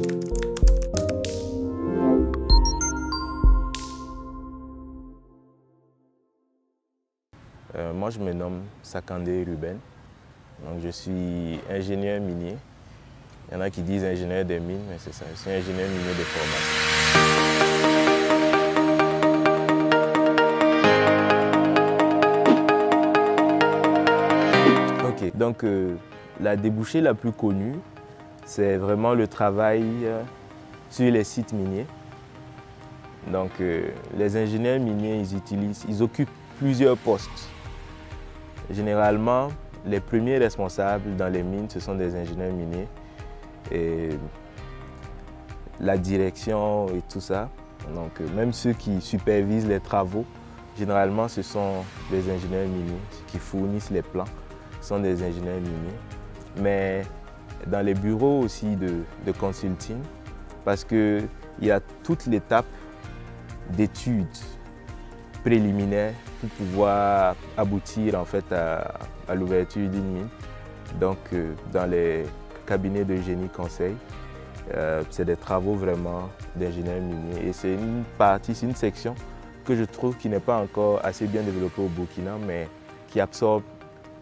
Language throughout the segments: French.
Moi, je me nomme Sakandé Ruben. Donc, je suis ingénieur minier. Il y en a qui disent ingénieur des mines, mais c'est ça. Je suis ingénieur minier de formation. Ok, donc la débouchée la plus connue, c'est vraiment le travail sur les sites miniers. Donc, les ingénieurs miniers, ils occupent plusieurs postes. Généralement, les premiers responsables dans les mines, ce sont des ingénieurs miniers. Et la direction et tout ça. Donc, même ceux qui supervisent les travaux, généralement, ce sont des ingénieurs miniers. Ceux qui fournissent les plans sont des ingénieurs miniers. Mais dans les bureaux aussi de consulting, parce qu'il y a toute l'étape d'études préliminaires pour pouvoir aboutir en fait à l'ouverture d'une mine. Donc dans les cabinets de génie conseil, c'est des travaux vraiment d'ingénieurs miniers et c'est une partie, c'est une section que je trouve qui n'est pas encore assez bien développée au Burkina mais qui absorbe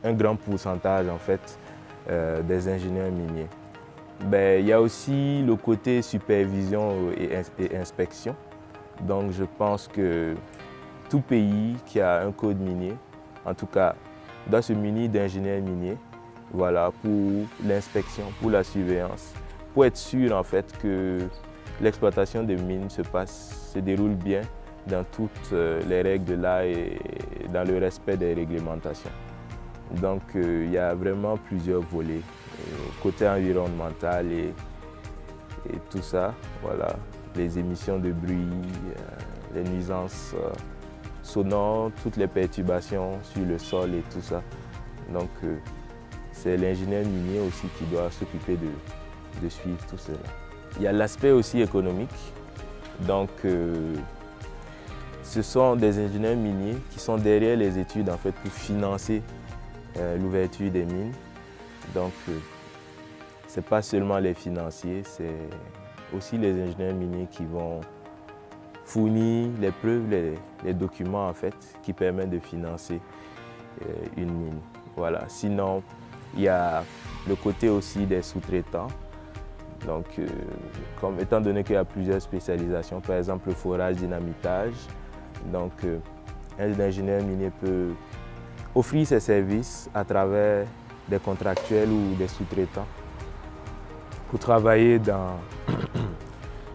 un grand pourcentage en fait des ingénieurs miniers. Il y a aussi le côté supervision et inspection. Donc je pense que tout pays qui a un code minier, en tout cas, doit se munir d'ingénieurs miniers, voilà, pour l'inspection, pour la surveillance, pour être sûr en fait que l'exploitation des mines se déroule bien dans toutes les règles de l'art et dans le respect des réglementations. Donc il y a vraiment plusieurs volets, côté environnemental et tout ça, voilà, les émissions de bruit, les nuisances sonores, toutes les perturbations sur le sol et tout ça. Donc c'est l'ingénieur minier aussi qui doit s'occuper de suivre tout cela. Il y a l'aspect aussi économique. Donc ce sont des ingénieurs miniers qui sont derrière les études en fait pour financer l'ouverture des mines. Donc ce n'est pas seulement les financiers, c'est aussi les ingénieurs miniers qui vont fournir les preuves, les documents en fait, qui permettent de financer une mine. Voilà. Sinon, il y a le côté aussi des sous-traitants. Donc, étant donné qu'il y a plusieurs spécialisations, par exemple le forage, dynamitage, donc un ingénieur minier peut offrir ses services à travers des contractuels ou des sous-traitants pour travailler dans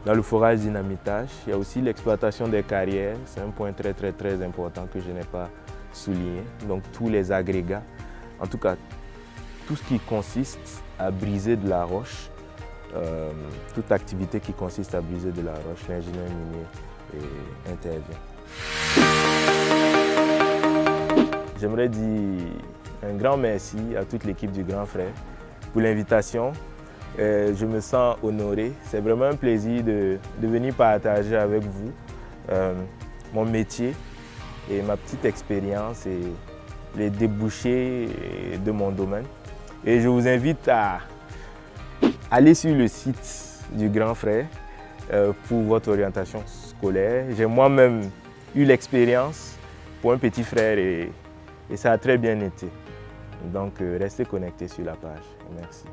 le forage dynamitage. Il y a aussi l'exploitation des carrières, c'est un point très important que je n'ai pas souligné. Donc tous les agrégats, en tout cas tout ce qui consiste à briser de la roche, toute activité qui consiste à briser de la roche, l'ingénieur minier intervient. J'aimerais dire un grand merci à toute l'équipe du Grand Frère pour l'invitation. Je me sens honoré. C'est vraiment un plaisir de venir partager avec vous mon métier et ma petite expérience et les débouchés de mon domaine. Et je vous invite à aller sur le site du Grand Frère pour votre orientation scolaire. J'ai moi-même eu l'expérience pour un petit frère et ça a très bien été. Donc restez connectés sur la page. Merci.